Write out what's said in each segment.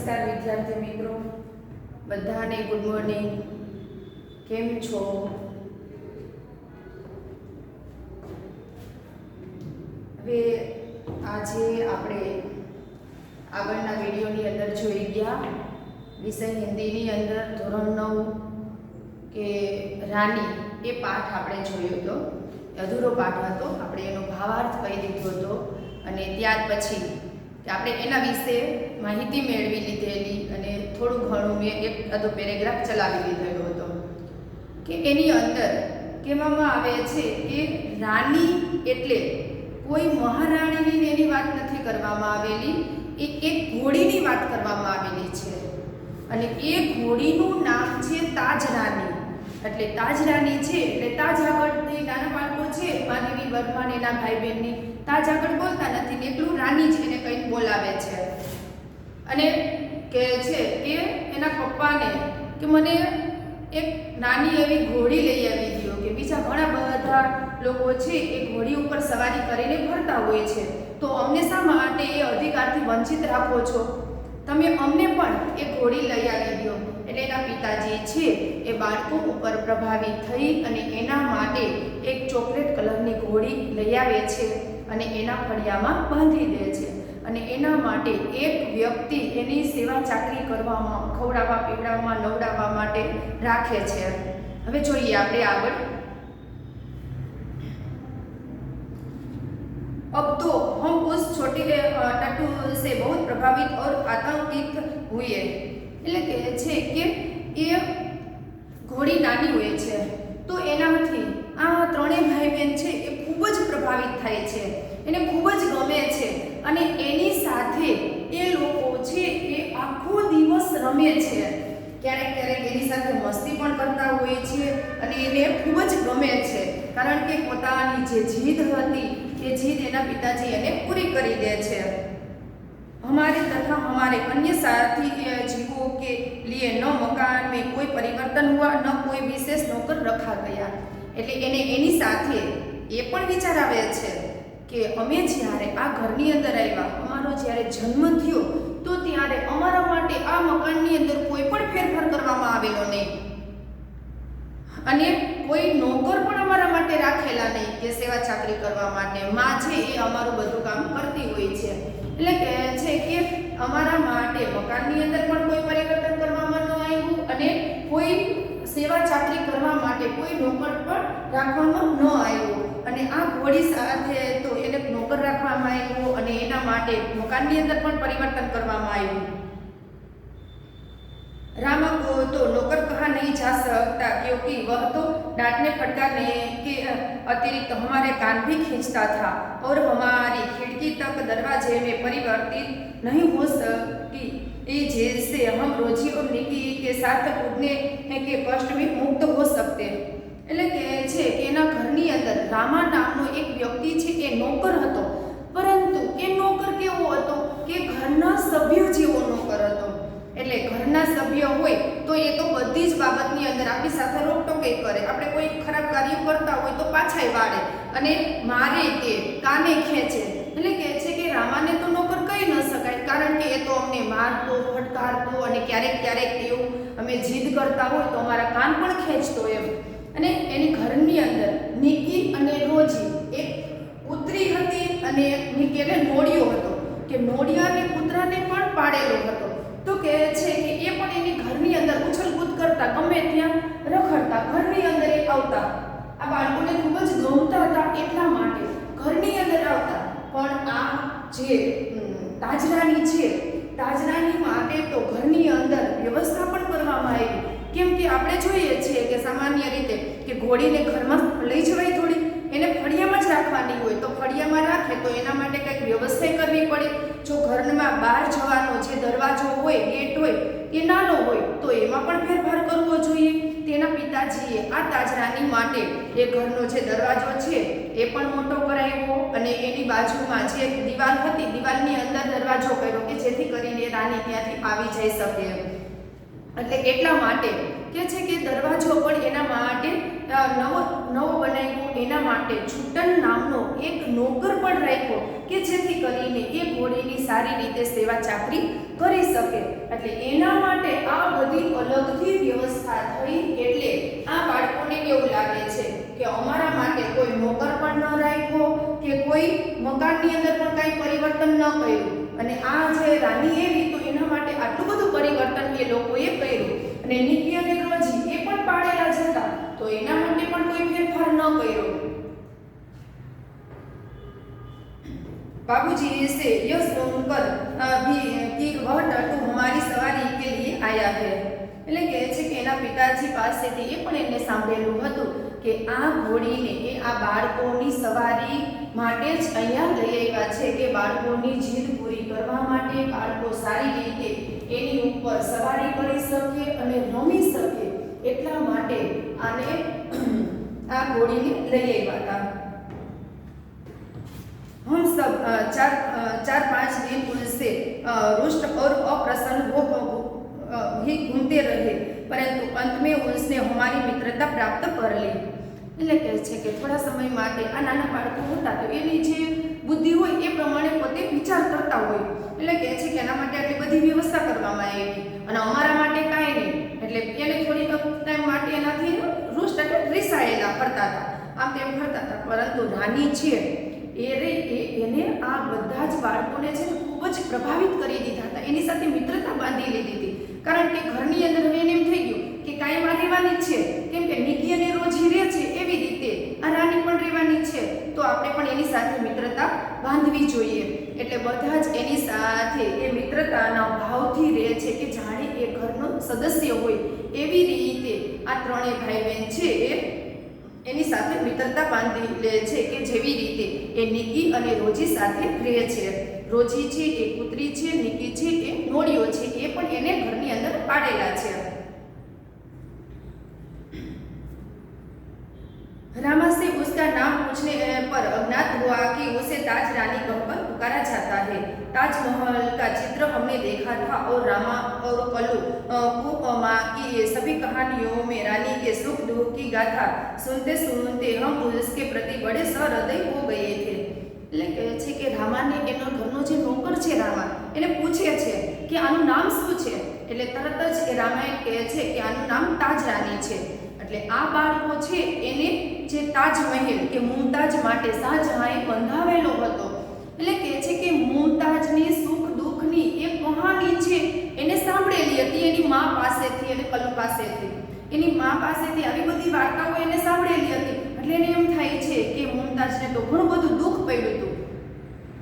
નમસ્કાર વિદ્યાર્થી મિત્રો, બધાને ગુડ મોર્નિંગ. કેમ છો? હવે આજે આપણે આગળના વિડીયોની અંદર જોઈ ગયા વિષય હિન્દીની અંદર ધોરણ 9 કે રાની એ પાઠ આપણે જોયો હતો. અધૂરો પાઠ હતો, આપણે એનો ભાવાર્થ કહી દીધો હતો અને ત્યાર પછી કે આપણે એના વિશે માહિતી મેળવી લીધેલી અને થોડું ઘણું મેં એક અધો પેરેગ્રાફ ચલાવી લીધેલો હતો કે એની અંદર કહેવામાં આવે છે કે રાની એટલે કોઈ મહારાણીની એની વાત નથી કરવામાં આવેલી, એક ઘોડીની વાત કરવામાં આવેલી છે અને એ ઘોડીનું નામ છે તાજરાની. એટલે તાજરાની છે એટલે તાજ આગળથી નાના બાળકો છે માનવી વર્મા ને એના ભાઈ બહેનની તાજ આગળ બોલતા નથી ને એકલું રાની જ એને કંઈક બોલાવે છે અને કહે છે કે એના પપ્પાને કે મને એક નાની એવી ઘોડી લઈ આવી દો, કે બીજા ઘણા બધા લોકો છે એ ઘોડી ઉપર સવારી કરીને ફરતા હોય છે, તો અમને શા માટે એ અધિકારથી વંચિત રાખો છો? તમે અમને પણ એ ઘોડી લઈ આવી દો. એટલે એના પિતાજી છે એ બાળકો ઉપર પ્રભાવિત થઈ અને એના માટે એક ચોકલેટ કલરની ઘોડી લઈ આવે છે અને એના ફળિયામાં બાંધી દે છે અને એના માટે એક વ્યક્તિ એની સેવા ચાકરી કરવામાં, ખવડાવવા પીવડાવવા નવડાવવા માટે રાખે છે. હવે જોઈએ આપણે આગળ. अब तो हम उस छोटे टट्टू से बहुत प्रभावित और आतंकित हुए. એટલે કહે છે કે એ ઘોડી નાની હોય છે તો એનાથી આ ત્રણેય ભાઈ બહેન છે એ ખૂબ જ પ્રભાવિત થાય છે, એને ખૂબ જ ગમે છે અને એની સાથે એ લોકો છે એ આખો દિવસ રમે છે. ક્યારેક ક્યારેક એની સાથે મસ્તી પણ કરતા હોય છે અને એને ખૂબ જ ગમે છે, કારણ કે પોતાની જે જીદ હતી એ જીદ એના પિતાજી એને પૂરી કરી દે છે. हमारे तथा हमारे अन्य साथी जीवों के लिए न मकान में कोई परिवर्तन हुआ न कोई विशेष नौकर रखा गया. એટલે એને એની સાથે એ પણ વિચાર આવે છે કે અમે જ્યારે આ ઘરની અંદર આવ્યા, અમારો જ્યારે જન્મ થયો તો ત્યારે અમારા માટે આ મકાનની અંદર કોઈ પણ ફેરફાર કરવામાં આવેલો નહીં અને કોઈ નોકર પણ અમારા માટે રાખેલા નહીં કે સેવા ચાકરી કરવા માટે. માં છે એ અમારું બધું કામ કરતી હોય છે. એટલે કહે છે કે અમારા માટે મકાનની અંદર પણ કોઈ પરિવર્તન કરવામાં ન આવ્યું અને કોઈ સેવા ચાકરી કરવા માટે કોઈ નોકર પણ રાખવામાં ન આવ્યું અને આ ઘોડી સાથે તો એને નોકર રાખવામાં આવ્યું અને એના માટે મકાનની અંદર પણ પરિવર્તન કરવામાં આવ્યું. रामा को तो नौकर कहा नहीं जा सकता क्योंकि वह तो डांटने फटकारने के अतिरिक्त हमारे कान भी खींचता था और हमारी खिड़की तक दरवाजे में परिवर्तित नहीं हो सकती, जैसे हम रोजी और निकी के साथ कूदने के कष्ट में मुक्त हो सकते. એટલે કે છે કે એના ઘરની અંદર રામા નામનો એક વ્યક્તિ છે એ નોકર હતો, પરંતુ એ નોકર કેવો હતો કે ઘરના સભ્ય જેવો નોકર હતો. એટલે ઘરના સભ્ય હોય તો એ તો બધી જ બાબતની અંદર આપણી સાથે રોકટોકે કરે, આપણે કોઈ ખરાબ કાર્ય કરતા હોય તો પાછાય વાળે અને મારે તે કાને ખેંચે. એટલે કહે છે કે રામાને તો નોકર કહી ન શકાય, કારણ કે એ તો અમને મારતો, ફટકારતો અને ક્યારેક ક્યારેક એવું અમે જીદ કરતા હોય તો અમારા કાન પણ ખેંચતો એમ. અને એની ઘરની અંદર નિકી અને રોજી એક કૂતરી હતી અને નિકી એટલે નોળિયો હતો કે નોળિયાને કૂતરાને પણ પાડેલો હતો. તો કહે છે કે એ પણ એની ઘરની અંદર ઉછલકૂદ કરતા, ગમે ત્યાં રખડતા, ઘરની અંદર એ આવતા. આ બાળકોને ખૂબ જ ગમતા હતા એટલા માટે ઘરની અંદર આવતા. પણ આ જે તાજરાની છે, તાજરાની માટે તો ઘરની અંદર વ્યવસ્થા પણ કરવામાં આવી, કેમ કે આપણે જોઈએ છીએ કે સામાન્ય રીતે કે ઘોડીને ઘરમાં લઈ જવાય થોડી, એને ફળિયામાં જ રાખવાની હોય તો ફળિયામાં રાખે તો એના માટે કંઈક વ્યવસ્થા કરવી પડે. જો ઘરમાં બહાર જવાનો જે દરવાજો હોય, ગેટ હોય એ નાનો હોય તો એમાં પણ ફેરફાર કરવો જોઈએ. તેના પિતાજીએ આ તાજરાની માટે એ ઘરનો જે દરવાજો છે એ પણ મોટો કરાવ્યો અને એની બાજુમાં જે દિવાલ હતી દિવાલની અંદર દરવાજો કર્યો કે જેથી કરીને રાની ત્યાંથી આવી જઈ શકે. એટલે એટલા માટે કે છે કે દરવાજો પણ એના માટે નવો બનાવ્યો, એના માટે છૂટન નામનો એક નોકર પણ રાખ્યો કે જેથી કરીને એ ઘોડીની સારી રીતે સેવા ચાકરી કરી શકે. એટલે એના માટે આ બધી અલગથી વ્યવસ્થા થઈ. એટલે આ બાળકોને કેવું લાગે છે કે અમારા માટે કોઈ નોકર પણ ન રાખ્યો કે કોઈ મકાનની અંદર પણ કાંઈ પરિવર્તન ન કર્યું. અને આ જે રાની એવી તો એના માટે આટલું બધું પરિવર્તન એ લોકોએ કર્યું. અને નિકી અને રોજી એ પણ પાળેલા જ હતા તો એના માટે પણ કોઈ ફેરફાર ન કર્યો. बाबूजी से यह सुनकर कि वह टट्टू हमारी सवारी के लिए आया है. એટલે કહે છે કે એના પિતાજી પાસેથી એ પણ એમને સાંભળેલું હતું કે આ ઘોડીને એ આ બાળકોની સવારી માટે જ અહીંયા લઈ આવ્યા છે, કે બાળકોની જીદ પૂરી કરવા માટે, બાળકો સારી રીતે એની ઉપર સવારી કરી શકે અને રમી શકે એટલા માટે આને આ ઘોડીને લઈ આવ્યા હતા. हम सब चार पाँच दिन उनसे रुष्ट और अप्रसन्न ही घूमते रहे, परंतु अंत में उसने हमारी मित्रता प्राप्त कर ली. એટલે કહે છે કે થોડા સમય માટે આ નાના બાળકો હતા તો એની જે બુદ્ધિ હોય એ પ્રમાણે પોતે વિચાર કરતા હોય. એટલે કહે છે કે એના માટે આટલી બધી વ્યવસ્થા કરવામાં આવી અને અમારા માટે કાંઈ નહીં. એટલે એને થોડી ટાઈમ માટે એનાથી રૂષ્ટ એટલે રિસાયેલા ફરતા હતા, આમ તેમ ફરતા હતા. પરંતુ રાની છે એને આ બધા જ બાળકોને છે ને ખૂબ જ પ્રભાવિત કરી દીધા હતા, એની સાથે મિત્રતા બાંધી લીધી હતી. કારણ કે ઘરની અંદર હવે એને એમ થઈ ગયું કે કાયમ આ રહેવાની જ છે, કેમ કે નિકી અને રોજી રહે છે એવી રીતે આ રાની પણ રહેવાની છે, તો આપણે પણ એની સાથે મિત્રતા બાંધવી જોઈએ. એટલે બધા જ એની સાથે એ મિત્રતાના ભાવથી રહે છે કે જાણે એ ઘરનો સદસ્ય હોય એવી રીતે આ ત્રણેય ભાઈ બહેન છે એની સાથે મિત્રતા બાંધી લે છે કે જેવી રીતે એ નિકી અને રોજી સાથે રહે છે. રોજી છે એ કૂતરી છે, નિકી છે એ નોળિયો છે, એ પણ એને ઘરની અંદર પાડેલા છે. रामा से उसका नाम पूछने पर अज्ञात हुआ कि उसे ताज रानी कहकर पुकारा जाता है. ताजमहल का चित्र हमने देखा था और रामा और कल्लू कुमार की सभी कहानियों में रानी के सुख दुख की गाथा सुनते सुनते हम उसके प्रति बड़े सहृदय हो गए थे. એટલે કહે છે કે રામાને એનો ઘરનો જે નોકર છે રામા એને પૂછે છે કે આનું નામ શું છે. એટલે તરત જ એ રામાયણ કહે છે કે આનું નામ તાજ રાની છે. એટલે આ બાળકો છે એને જે તાજમહેલ કે મુમતાજ માટે શાહજહાંએ બંધાવેલો હતો. એટલે કહે છે કે મુમતાજની સુખ દુઃખની એક કહાની છે એને સાંભળેલી હતી એની મા પાસેથી અને કલ્લુ પાસેથી. એની મા પાસેથી આવી બધી વાર્તાઓ એને સાંભળેલી હતી. એટલે એને એમ થાય છે કે મુમતાજને તો ઘણું બધું દુઃખ પડ્યું હતું.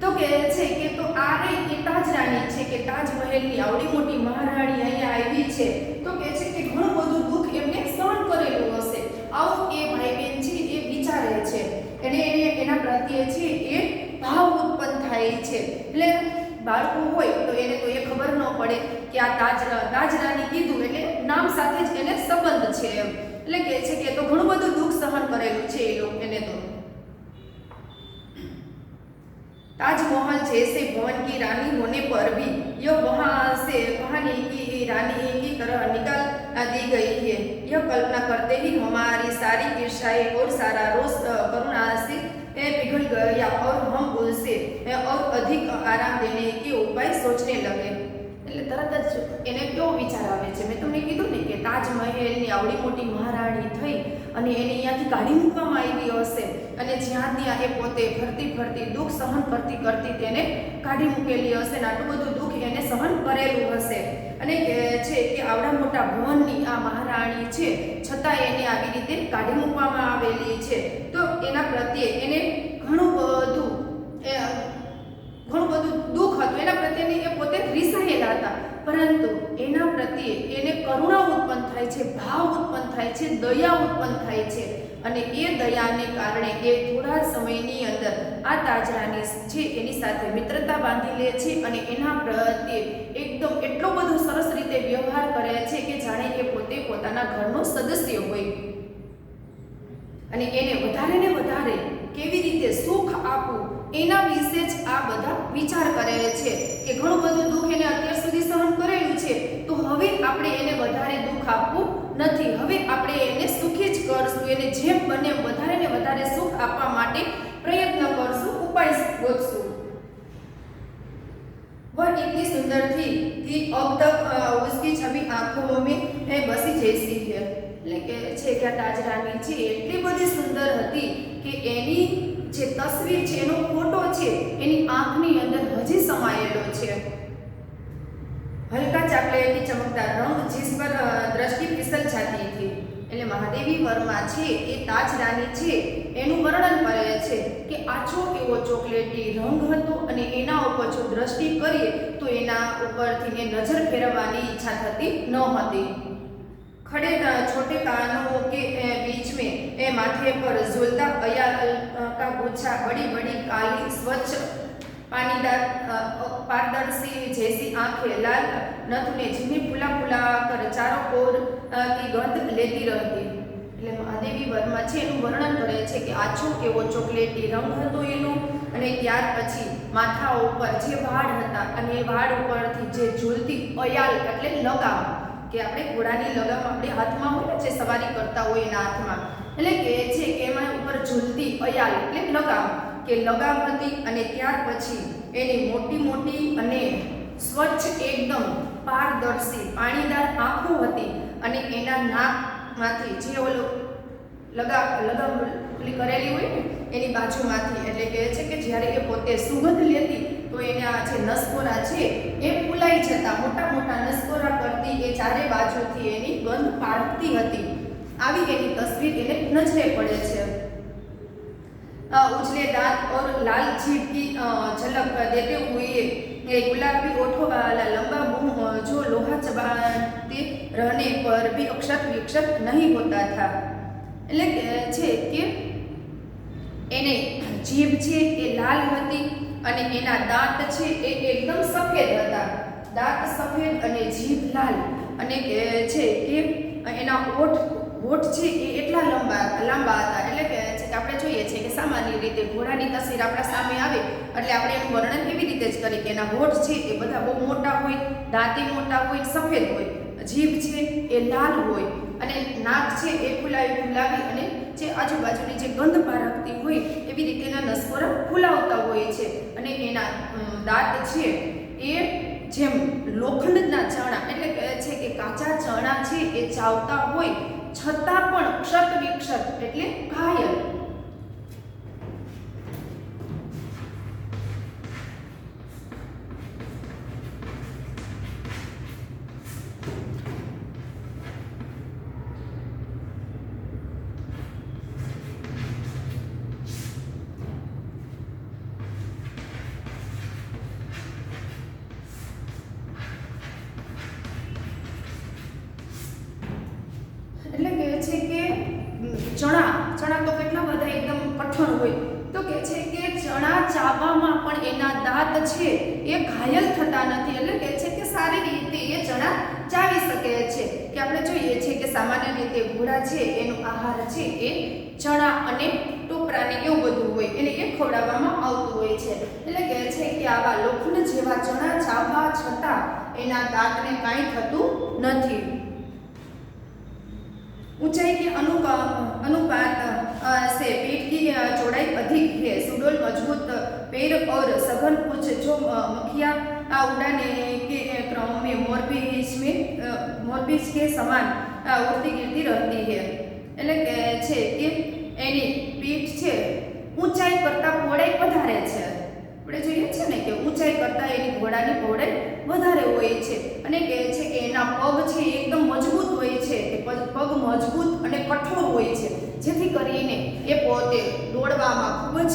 તો કહે છે કે તો આ એ તાજ રાની છે કે તાજમહેલની આવડી મોટી મહારાણી અહીંયા આવી છે, તો કહે છે કે ઘણું બધું દુઃખ એમને સહન કરેલું હશે. આવું એ ભાઈ બહેન છે એ વિચારે છે. એને એના પ્રત્યે છે એ ભાવ ઉત્પન્ન થાય છે. એટલે બાળકો હોય તો એને તો એ ખબર ન પડે કે આ તાજ રાની કીધું એટલે નામ સાથે જ એને સંબંધ છે એમ. એટલે કહે છે કે તો ઘણું બધું દુઃખ સહન કરેલું છે એ લોકો એને તો. ताजमहल जैसे भवन की रानी होने पर भी यह वहाँ से कहानी की रानी की तरह निकाल दी गई है. यह कल्पना करते ही हमारी सारी ईर्ष्याएं और सारा रोष करुणा से पिघल गया और हम उसे और अधिक आराम देने के उपाय सोचने लगे. એટલે તરત જ એને કેવો વિચાર આવે છે, મેં તમને કીધું ને કે તાજમહેલની આવડી મોટી મહારાણી થઈ અને એને અહીંયાથી કાઢી મૂકવામાં આવી હશે અને જ્યાં ત્યાં એ પોતે ફરતી ફરતી દુઃખ સહન કરતી કરતી તેને કાઢી મૂકેલી હશે અને આટલું બધું દુઃખ એને સહન કરેલું હશે. અને કહે છે કે આવડા મોટા ભવનની આ મહારાણી છે છતાં એને આવી રીતે કાઢી મૂકવામાં આવેલી છે. તો એના પ્રત્યે એને ઘણું બધું દુઃખ હતું. એના પ્રત્યેની એ પોતે રીસાયેલા હતા, પરંતુ એના પ્રત્યે એને કરુણા ઉત્પન્ન થાય છે, ભાવ ઉત્પન્ન થાય છે, દયા ઉત્પન્ન થાય છે. અને એ દયાને કારણે એ થોડા સમયની અંદર આ તાજરાની છે એની સાથે મિત્રતા બાંધી લે છે અને એના પ્રત્યે એકદમ એટલો બધો સરસ રીતે વ્યવહાર કરે છે કે જાણે એ પોતે પોતાના ઘરનો સદસ્ય હોય. અને એને વધારે ને વધારે કેવી રીતે સુખ આપવું એના વિશે જ આ બધા વિચાર કરે છે કે ઘણું બધું દુઃખ એને અત્યાર સુધી સહન કરેલું છે, તો હવે આપણે એને વધારે દુઃખ આપવું નથી. હવે આપણે એને સુખી જ કરશું, એને જેમ બને વધારે ને વધારે સુખ આપવા માટે प्रयत्न करશું, उपाय ગોતશું. वह इतनी सुंदर थी कि अब तक उसकी छवि आंखों में बसी जैसी है. એટલે કે છે કે તાજરાની છે એટલી બધી સુંદર હતી કે એની જે તસવીર છે, એનો ફોટો છે, એની આંખની અંદર હજી સમાયેલો છે. हल्का चॉकलेटी चमकदार रंग जिस पर दृष्टि फिसल जाती थी. એટલે મહાદેવી વર્મા છે એ તાજ રાની છે એનું વર્ણન કરે છે કે આછો એવો ચોકલેટી રંગ હતો અને એના ઉપર જો દ્રષ્ટિ કરીએ તો એના ઉપરથી નજર ફેરવવાની ઈચ્છા થતી ન હતી. खड़े छोटे कानों के बीच में माथे पर झूलता अयाल का गुच्छा, बड़ी बड़ी काली स्वच्छ पानीदार पारदर्शी जैसी आंखें, लाल नथुने जिन्हें फूला फूला कर चारों ओर की गंध लेती रहती. એટલે મહાદેવી વર્મા છે એનું વર્ણન કરે છે કે આછો એવો ચોકલેટી રંગ હતો એનો, અને ત્યાર પછી માથા ઉપર જે વાળ હતા અને એ વાળ ઉપરથી જે ઝૂલતી અયાલ એટલે લગામ, કે આપણે ઘોડાની લગામ આપણે હાથમાં હોય ને જે સવારી કરતા હોય એના હાથમાં, એટલે કે છે કે એમાં ઉપર ઝૂલતી અયાલ એટલે લગામ, કે લગામ હતી. અને ત્યાર પછી એની મોટી મોટી અને સ્વચ્છ એકદમ પારદર્શી પાણીદાર આંખો હતી અને એના નાકમાંથી જે ઓલો લગામ પેલી કરેલી હોય ને એની બાજુમાંથી, એટલે કે છે કે જ્યારે એ પોતે સુગંધ લેતી તો એના જે નસકોરા છે એ ફૂલાઈ જતા, મોટા મોટા નસકોરા કરતી એ ચારે બાજુથી એની ગંધ પાડતી હતી. આવી એની તસવીર એને નજરે પડે છે. उजले दांत और लाल जीभ की झलक देते हुए गुलाबी ओठों वाला लंबा मुंह जो लोहा चबाते रहने पर भी अक्षत विक्षत नहीं होता था. એટલે છે કે એને જીભ છે એ લાલ હતી અને એના દાંત છે એ એકદમ સફેદ હતા. દાંત સફેદ અને જીભ લાલ, અને છે કે એના હોઠ છે એ એટલા લાંબા હતા. એટલે કે છે કે આપણે જોઈએ છીએ કે સામાન્ય રીતે ઘોડાની તસવીર આપણા સામે આવે એટલે આપણે એનું વર્ણન એવી રીતે જ કરીએ કે એના હોઠ છે એ બધા બહુ મોટા હોય, દાંતે મોટા હોય, સફેદ હોય, જીભ છે એ લાલ હોય અને નાક છે એ ફૂલાવી અને જે આજુબાજુની જે ગંધ પારખતી હોય એવી રીતે એના નસકોરા ફૂલાવતા હોય છે. અને એના દાંત છે એ જેમ લોખંડના ચણા, એટલે કે છે કે કાચા ચણા છે એ ચાવતા હોય છતાં પણ ક્ષત વિક્ષત એટલે ઘાયલ. એટલે કે છે કે ચણા તો કેટલા બધા એકદમ કઠણ હોય, તો કે છે કે ચણા ચાવવામાં પણ એના દાંત છે એ ઘાયલ થતા નથી. એટલે કે છે કે સારી રીતે એ ચણા ચાવી શકે છે. કે આપણે જોઈએ છે કે સામાન્ય રીતે ઘોડા છે એનો આહાર છે એ ચણા અને ટોપરાને એવું બધું હોય એને એ ખવડાવવામાં આવતું હોય છે. એટલે કે છે કે આવા લોખંડ જેવા ચણા ચાવવા છતાં એના દાંતને કાંઈ થતું નથી. ऊंचाई के अनुपात से पेट की चौड़ाई अधिक है. सुडोल मजबूत पैर और सघन पूंछ जो मक्खियाँ उड़ाने के क्रम में मोरपींछ के समान उड़ती गिरती रहती है. એટલે કે છે કે એની પીઠ છે ઊંચાઈ કરતાં પહોળાઈ વધારે છે. આપણે જોઈએ છે ને કે ઊંચાઈ કરતાં એની ઘોડાની પહોળાઈ વધારે હોય છે. અને કહે છે કે એના પગ છે એકદમ મજબૂત હોય છે, પગ મજબૂત અને કઠોર હોય છે, જેથી કરીને એ પોતે દોડવામાં ખૂબ જ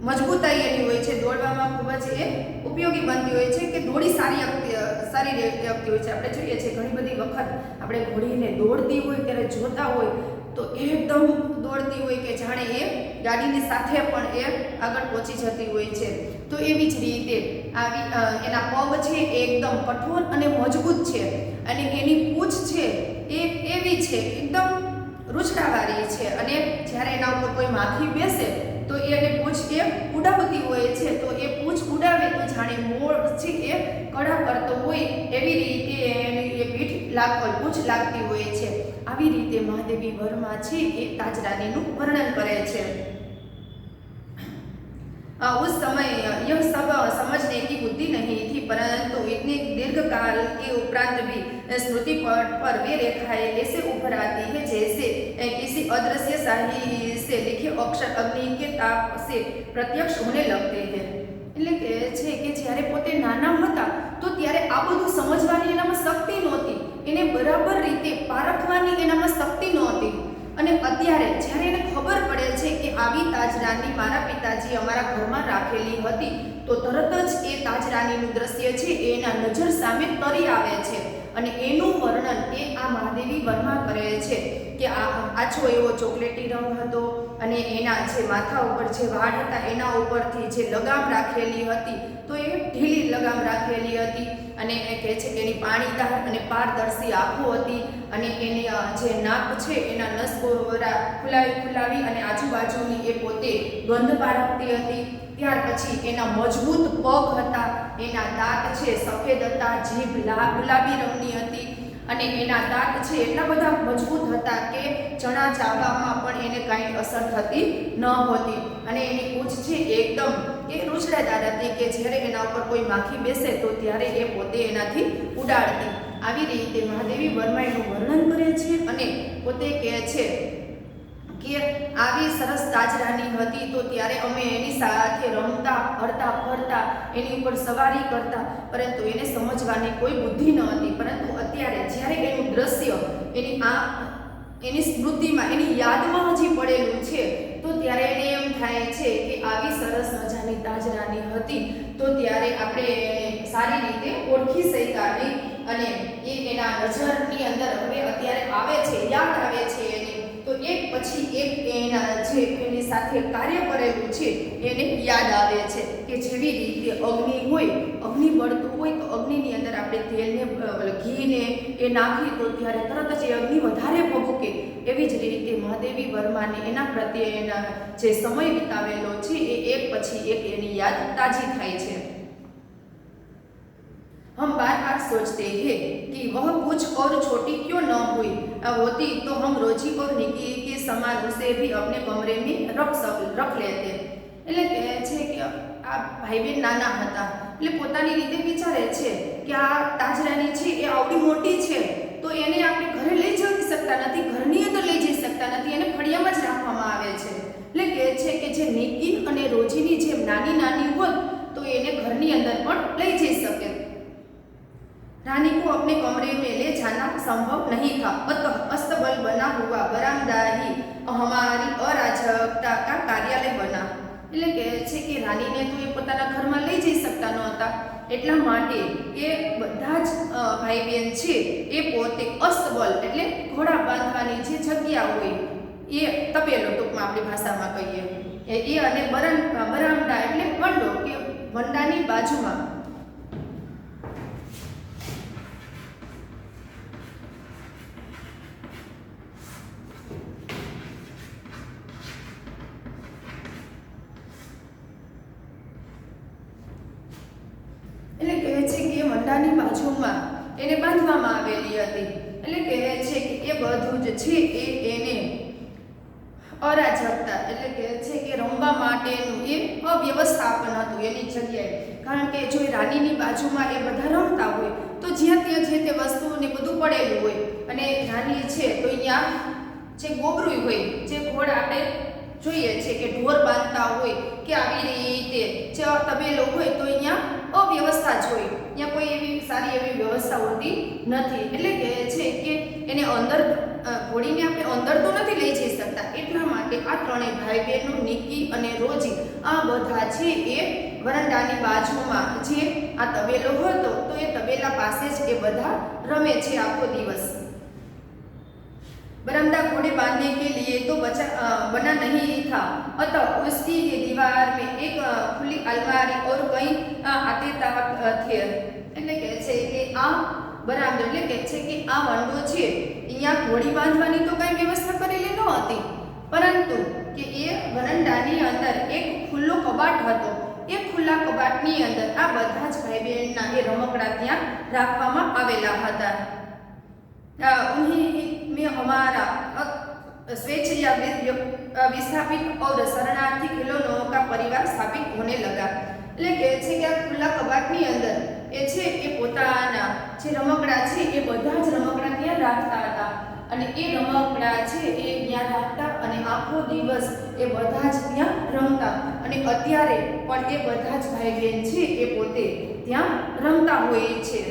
મજબૂતાઈ એની હોય છે, દોડવામાં ખૂબ જ એ ઉપયોગી બનતી હોય છે, કે દોડી સારી રીતે આપતી હોય છે. આપણે જોઈએ છીએ ઘણી બધી વખત આપણે ઘોડીને દોડતી હોય ત્યારે જોતા હોય તો એકદમ દોડતી હોય કે જાણે એ ગાડીની સાથે પણ એ આગળ પહોંચી જતી હોય છે. તો એવી જ રીતે આવી એના પગ છે એ એકદમ કઠોર અને મજબૂત છે, અને એની પૂંછ છે એ એવી છે એકદમ રૂછડાવાળી છે, અને જ્યારે એના ઉપર કોઈ માખી બેસે તો એને પૂંછ એ ઉડાવતી હોય છે. તો એ પૂંછ ઉડાવે તો જાણે મોર છે એ કડા કરતો હોય એવી રીતે એની એ પીઠ અલ્પુજ લાગતી હોય છે। આવી રીતે મહાદેવી વર્મા છે એ તાજરાનીનું વર્ણન કરે છે। उस समय यह सब समझने की बुद्धि नहीं थी, परंतु इतने दीर्घ काल के उपरांत भी स्मृति पट पर वे रेखाएं ऐसे उभर आती है जैसे किसी अदृश्य शाही से लिखे अक्षर अग्नि के ताप से प्रत्यक्ष होने लगते हैं। એટલે કે છે કે જ્યારે પોતે નાના હતા તો ત્યારે આ બધું સમજવાની એનામાં શક્તિ નહોતી, એને બરાબર રીતે પારખવાની એનામાં શક્તિ નહોતી। અને અત્યારે જ્યારે એને ખબર પડે છે કે આવી તાજરાની મારા પિતાજી અમારા ઘરમાં રાખેલી હતી તો તરત જ એ તાજરાનીનું દ્રશ્ય છે એ એના નજર સામે તરી આવે છે। અને એનું વર્ણન એ આ મહાદેવી વર્મા કરે છે કે આ આછો એવો ચોકલેટી રંગ હતો અને એના જે માથા ઉપર જે વાળ હતા એના ઉપરથી જે લગામ રાખેલી હતી તો એ ઢીલી લગામ રાખેલી હતી અને એ કહે છે કે એની પાણીદાર અને પારદર્શી આંખો હતી અને એની જે નાક છે એના નસકોરા ખુલાવી અને આજુબાજુની એ પોતે ગંધ પારખતી હતી। ત્યાર પછી એના મજબૂત પગ હતા, એના દાંત છે સફેદ હતા, જીભ ગુલાબી રંગની હતી અને એના દાંત છે એટલા બધા મજબૂત હતા કે ચણા ચાવવામાં પણ એને કાંઈ અસર થતી ન હતી અને એની પૂંછ છે એકદમ એ રૂછડાદાર હતી કે જ્યારે એના ઉપર કોઈ માખી બેસે તો ત્યારે એ પોતે એનાથી ઉડાડતી। આવી રીતે મહાદેવી વર્મા એનું વર્ણન કરે છે અને પોતે કહે છે કે આવી સરસ તાજરાની હતી તો ત્યારે અમે એની સાથે રમતા, હરતા, ફરતા, એની ઉપર સવારી કરતા, પરંતુ એને સમજવાની કોઈ બુદ્ધિ ન હતી। પરંતુ અત્યારે જ્યારે એનું દ્રશ્ય એની સ્મૃતિમાં, એની યાદમાં હજી પડેલું છે તો ત્યારે એને એમ થાય છે કે આવી સરસ મજાની તાજરાની હતી તો ત્યારે આપણે એને સારી રીતે ઓળખી શક્યા નહીં અને એ એના નજરની અંદર હવે અત્યારે આવે છે, યાદ આવે છે એને તો એક પછી એક એના જે એની સાથે કાર્ય કરેલું છે એને યાદ આવે છે કે જેવી રીતે અગ્નિ હોય, અગ્નિ બળતું હોય તો અગ્નિની અંદર આપણે તેલને ઘીને એ નાખી તો ત્યારે તરત જ એ અગ્નિ વધારે ભભૂકે, એવી જ રીતે મહાદેવી વર્માને એના પ્રત્યે એના જે સમય વિતાવેલો છે એ એક પછી એક એની યાદ તાજી થાય છે। हम बार बार सोचते हैं कि वह कुछ और छोटी क्यों न हुई होती तो हम रोजी और निकी के समान उसे भी अपने कमरे में रख लेते। એટલે કહે છે કે આ ભાઈ બહેન નાના હતા એટલે પોતાની રીતે વિચારે છે કે આ તાજરાની છે એ આવડી મોટી છે તો એને આપણે ઘરે લઈ જઈ શકતા નથી, ઘરની અંદર લઈ જઈ શકતા નથી, એને ફળિયામાં જ રાખવામાં આવે છે। એટલે કહે છે કે જે નિકી અને રોજીની જેમ નાની નાની હોત તો એને ઘરની અંદર પણ લઈ જઈ શકે। रानी को अपने कमरे में ले जाना संभव नहीं था, अतः अस्तबल बना हुआ बरामदा ही हमारी अराजकता का कार्यालय बना। એટલે કહે છે કે રાનીને તો એ પોતાના ઘરમાં લઈ જઈ શકતા નહોતા એટલા માટે એ બધા જ ભાઈ બહેન છે એ પોતે અસ્તબલ એટલે ઘોડા બાંધવાની જે જગ્યા હોય એ તપેલો ટૂંકમાં આપણી ભાષામાં કહીએ એ અને બરામદા એટલે વંડો કે વંડાની બાજુમાં એટલે કહે છે કે વંડાની બાજુમાં એને બાંધવામાં આવેલી હતી। એટલે કહે છે કે એ બધું જ છે એ એને અરાજકતા એટલે કહે છે કે રમવા માટેનું એ અવ્યવસ્થાપન હતું એની જગ્યાએ, કારણ કે જો એ રાનીની બાજુમાં એ બધા રમતા હોય તો જ્યાં ત્યાં જે તે વસ્તુને બધું પડેલું હોય અને રાની છે તો અહીંયા જે ગોબરું હોય, જે ઘોડ આપણે જોઈએ છે કે ઢોર બાંધતા હોય કે આવી રીતે જે તબેલો હોય તો અહીંયા અવ્યવસ્થા જ હોય, અહીંયા કોઈ એવી સારી એવી વ્યવસ્થા હોતી નથી। એટલે કહે છે કે એને અંદર ઘોડીને આપણે અંદર તો નથી લઈ જઈ શકતા એટલા માટે આ ત્રણેય ભાઈ બહેનો નિકી અને રોજી આ બધા છે એ વરંડાની બાજુમાં જે આ તબેલો હતો તો એ તબેલા પાસે જ એ બધા રમે છે આખો દિવસ। बरामदा घोड़े बांधने के लिए तो बना नहीं था, अतः उसकी दीवार में एक खुली अलमारी और कई आते ताक थे। એટલે કહે છે કે આ બરામદો એટલે કહે છે કે આ વંડો છે અહીંયા ઘોડી બાંધવાની તો કઈ વ્યવસ્થા કરેલી ન હતી, પરંતુ કે એ વરંડાની અંદર એક ખુલ્લો કબાટ હતો, એ ખુલ્લા કબાટની અંદર આ બધા જ ભાઈ બહેનના એ રમકડા ત્યાં રાખવામાં આવેલા હતા। उन्हीं में हमारा स्वेच्छया विस्थापित और शरणार्थी खिलौनों का परिवार स्थापित होने लगा। એટલે કે છે કે આ ખુલ્લા કબાટની અંદર એ છે એ પોતાના જે રમકડા છે એ બધા જ રમકડા ત્યાં રાખતા હતા અને એ રમકડા છે એ ત્યાં રાખતા અને આખો દિવસ એ બધા જ ત્યાં રમતા અને અત્યારે પણ એ બધા જ ભાઈ બહેન છે એ પોતે ત્યાં રમતા હોય છે।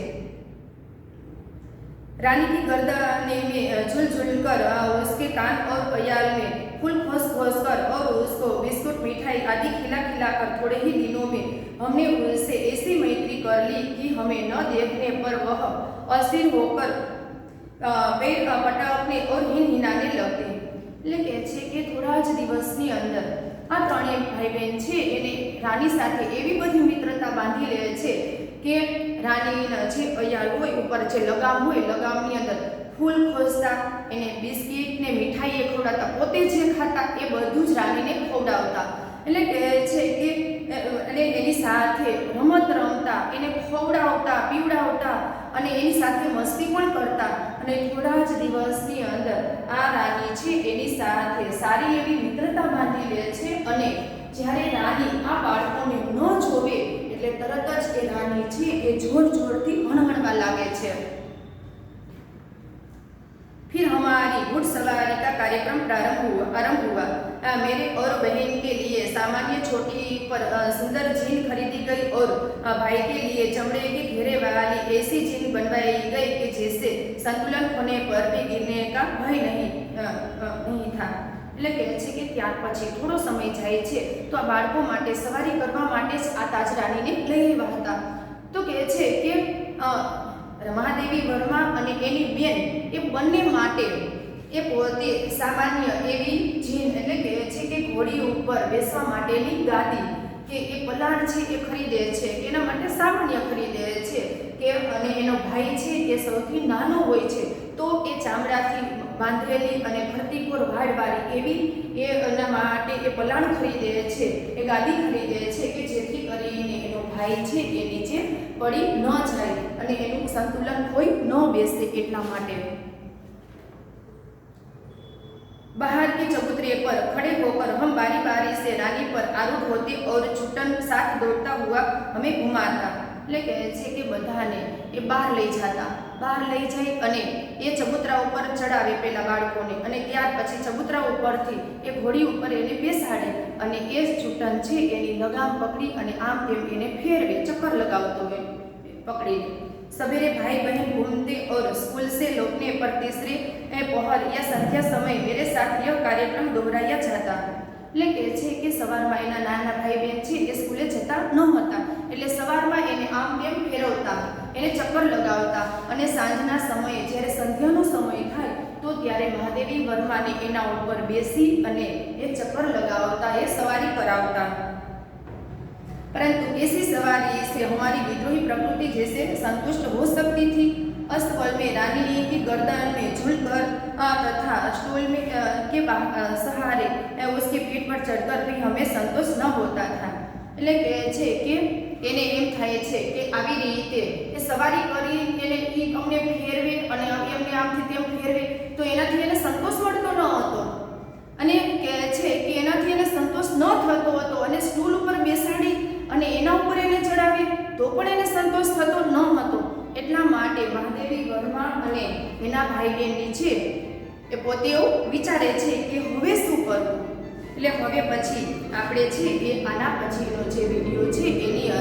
रानी की गर्दन में झुल झुल कर उसके कान और कयाल में फूल खोस खोस कर और उसको बिस्कुट मिठाई आदि खिला खिला कर थोड़े ही दिनों में हमने उससे ऐसी मैत्री कर ली कि हमें न देखने पर वह अस्थिर होकर पैर पटकने और हिनहिनाने लगते। એટલે કે છે કે થોડા જ દિવસની અંદર આ ત્રણેય ભાઈ બહેન છે એને રાની સાથે એવી બધી મિત્રતા બાંધી લે છે કે રાનીના જે અયાળ હોય ઉપર જે લગામ હોય લગામની અંદર ફૂલ ખોસતા એને બિસ્કિટ ને મીઠાઈ એ ખવડાવતા પોતે જે ખાતા એ બધું જ રાનીને ખવડાવતા। એટલે કે છે કે અને એની સાથે રમત રમતા એને ખવડાવતા પીવડાવતા અને એની સાથે મસ્તી પણ કરતા અને થોડા જ દિવસની અંદર આ રાની છે એની સાથે સારી એવી મિત્રતા બાંધી લે છે અને જ્યારે રાની આ બાળકોને ન જોવે એટલે તરત જ એ રાની છે એ જોર જોરથી હણહણવા લાગે છે। फिर हमारी घुड़सवारी का कार्यक्रम आरंभ हुआ। मेरे और बहन के लिए सामान्य छोटी पर सुंदर जीन खरीदी गई और भाई के लिए चमड़े के घेरे वाली ऐसी जीन बनवाई गई कि जिससे संतुलन होने पर भी गिरने का भय नहीं था। એટલે કહે છે કે ત્યાર પછી થોડો સમય જાય છે તો આ બાળકો માટે સવારી કરવા માટે જ આ તાજ રાનીને લઈ આવ્યા હતા। તો કહે છે કે મહાદેવી વર્મા અને એની બેન એ બંને માટે એ પોતે સામાન્ય એવી જીન એટલે કે છે કે ઘોડી ઉપર બેસવા માટેની ગાદી કે એ પલાણ છે એ ખરીદે છે એના માટે સામાન્ય ખરીદે છે કે અને એનો ભાઈ છે એ સૌથી નાનો હોય છે તો એ ચામડાથી બાંધેલી અને ભરતીપુર વાડવાળી એવી એના માટે એ પલાણ ખરીદે છે એ ગાદી ખરીદે છે કે જેથી કરીને એનો ભાઈ છે એ નીચે પડી ન જાય અને એનું સંતુલન કોઈ ન બેસે એટલા માટે। बाहर के चबूतरे पर खड़े होकर हम बारी बारी से रानी पर आरूढ़ होते और छुट्टन साथ दौड़ता हुआ हमें घुमाता। એટલે કહે છે કે બધાને એ બહાર લઈ જતા બહાર લઈ જઈ અને એ ચબૂતરા ઉપર ચડાવે પેલા બાળકોને અને ત્યાર પછી ચબૂતરા ઉપરથી એ ઘોડી ઉપર એને બેસાડે અને એ છૂટન છે એની લગામ પકડી અને આમ તેમ એને ફેરવે ચક્કર લગાવતો હોય पकड़ीने। सवेरे भाई बहन घूमते और स्कूल से लौटने पर तीसरे पहर या संध्या समय मेरे साथ यह कार्यक्रम दोहराया जाता। એટલે કે છે કે સવારમાં એના નાના ભાઈ બહેન છે એ સ્કૂલે જતા ન હતા એટલે સવારમાં એને આમ તેમ ફેરવતા એને ચક્કર લગાવતા અને સાંજના સમયે જ્યારે સંધ્યાનો સમય થાય તો ત્યારે મહાદેવી વર્માને એના ઉપર બેસી અને એ ચક્કર લગાવતા એ સવારી કરાવતા। परंतु ऐसी सवारी से हमारी विद्रोही प्रकृति जैसे संतुष्ट हो सकती थी। अस्तबल में रानी की गर्दन में झूलकर तथा स्टूल में के सहारे उसके पीठ पर चढ़कर भी हमें संतोष न होता था। એટલે કે છે કે એને એમ થાય છે કે આવી રીતે એ સવારી કરી એને ઈ અમને ફેરવે અને એમને આમથી તેમ ફેરવે તો એનાથી એને સંતોષ મળતો ન હતો અને કહે છે કે એનાથી એને સંતોષ ન થતો હતો અને સ્ટૂલ ઉપર બેસાડી અને એના ઉપર એને ચડાવે તો પણ એને સંતોષ થતો ન હતો। એટલા માટે મહાદેવી વર્મા અને એના ભાઈ બહેનની છે એ પોતે એવું વિચારે છે કે હવે શું કરવું। એટલે હવે પછી આપણે છે એ આના પછીનો જે વિડીયો છે એની